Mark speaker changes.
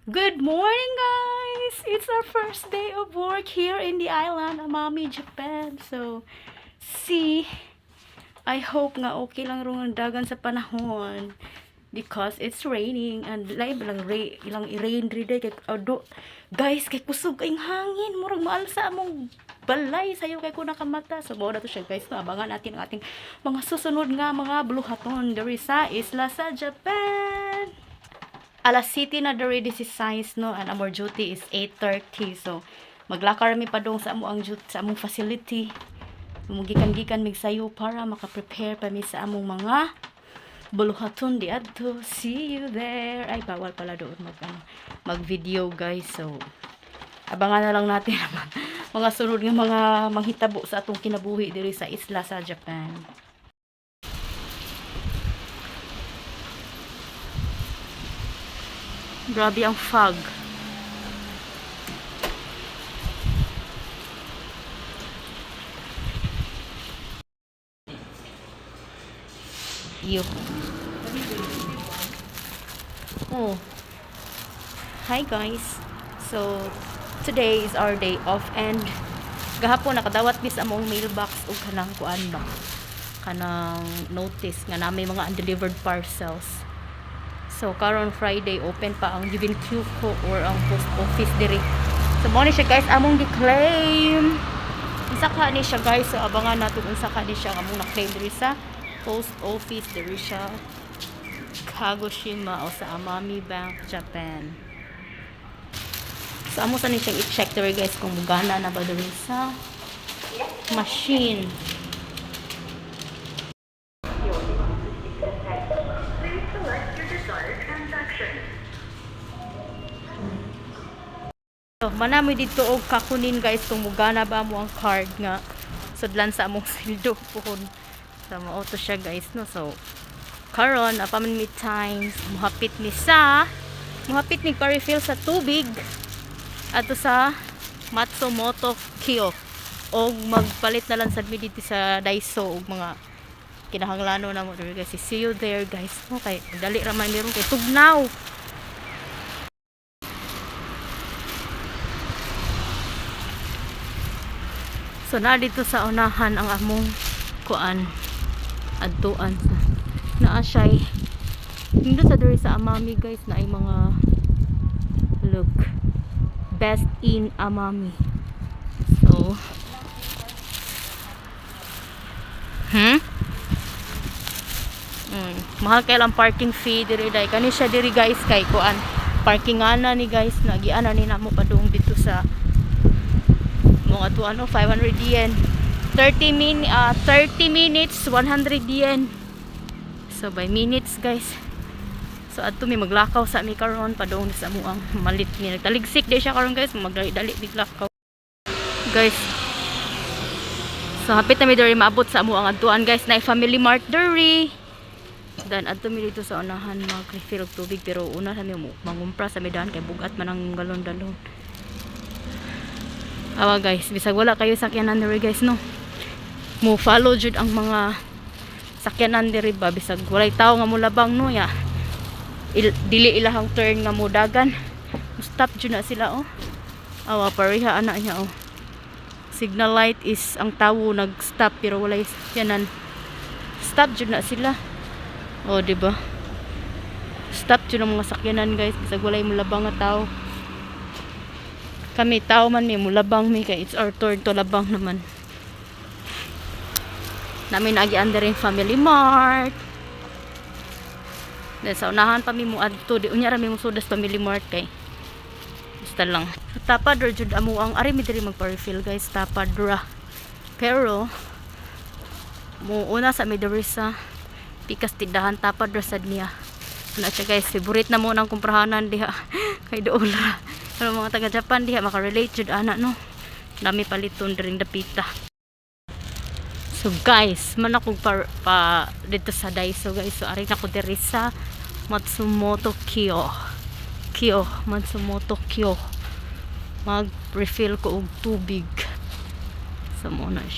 Speaker 1: Good morning, guys! It's our first day of work here in the island, Amami, Japan. So, I hope nga okay lang rin ang dagan sa panahon because it's raining and live lang ilang rain day kay guys, kay kusog kayong hangin, murag maal sa among balay sayo kay ko nakamata. So, mao na to siya, guys. No, abangan natin ang ating mga susunod nga mga buluhaton diri sa isla sa Japan. Alas City na diri this is size no, and our duty is 8:30. So maglakar mi padung sa among sa among facility. Mugikan-gikan mig sayo para maka-prepare pa mi sa among mga buluhaton di adto. See you there. Ay bawal pala doon mag-video, guys. So abangan na lang natin mga sunod nga mga manghitabo sa atong kinabuhi diri sa isla sa Japan. Grabe ang fog. Yo. Oh. Hi, guys. So today is our day off and gahapon nakadawat bis among mailbox og kanang kuan ba. Kanang notice nga na may mga undelivered parcels. So, karon Friday, open pa ang UBQ ko or ang post office diri. So, mo ni siya, guys, among di-claim. Isa ka ni siya, guys. So, abangan natin kung isa ka ni siya among na-claim diri sa post office diri siya. Kagoshima o sa Amami Bank, Japan. So, amo sa ni siyang i-check diri, guys, kung mugana na ba diri sa machine. So, manami dito og kakunin, guys, kung mugana ba mo ang card nga sudlan sa among sildo puhon sa auto siya, guys, no. So karon apaman mi times muhapit ni pa-refill sa tubig ato sa Matsumoto Kyo og magpalit na lang sad mi dito sa Daiso og mga kinahanglan na mo, guys. See you there, guys. Okay, dali ra man meron kay tugnaw. So na dito sa unahan ang among kuan adtuan naa siya dito sa diri sa Amami, guys, na ay mga look best in Amami. So mahal kay lang parking fee diri day kani siya diri, guys, kay kuan parking ana ni, guys, nagiana ni namo padung dito sa mga to 500 yen 30 minutes 100 yen. So by minutes, guys. So adto mi maglakaw sa mi karon padung sa amuang malit ni nagtaligsik di siya karon, guys, magdali biglakaw, guys. So hapit na mi diri maabot sa amuang adtuan, guys, na Family Mart diri. Dan adto mi dito sa unahan mag-refill og tubig, pero una sa mi mangumpra sa medan kay bugat man ang galon-dalon. Awa, guys, bisag wala kayo sakyanan diri, guys, no, mo follow jud ang mga sakyanan diri ba, bisag walay tawo nga mulabang, no, ya dili ilahang turn nga mo dagan, stop jud na sila, oh. Awa, pareha ana niya, oh. Signal light is ang tawo nag-stop pero walay sakyanan, stop jud na sila, oh, diba, stop jud ang mga sakyanan, guys, bisag walay mulabang nga tawo. Kami tao man mi mulabang mi kay it's our turn to labang naman. Namin agian ring Family Mart. Then sa unahan pa mi mo adto di unya ra mi mo sudas Family Mart kay basta lang. Tapad ra jud amo ang ari mi diri magpa-refill, guys, tapad ra. Pero mo una sa mi diri sa pikas tindahan tapad ra sad niya. Ana siya, guys, favorite na mo nang kumprahanan diha kay dola. Pero mga taga Japan diha maka-relate jud ana, no, dami paliton ring dapita. So, guys, man ako pa dito sa Daiso, guys. So ari na ko diri sa Matsumoto Kyo mag-refill ko og tubig. So mo na siya.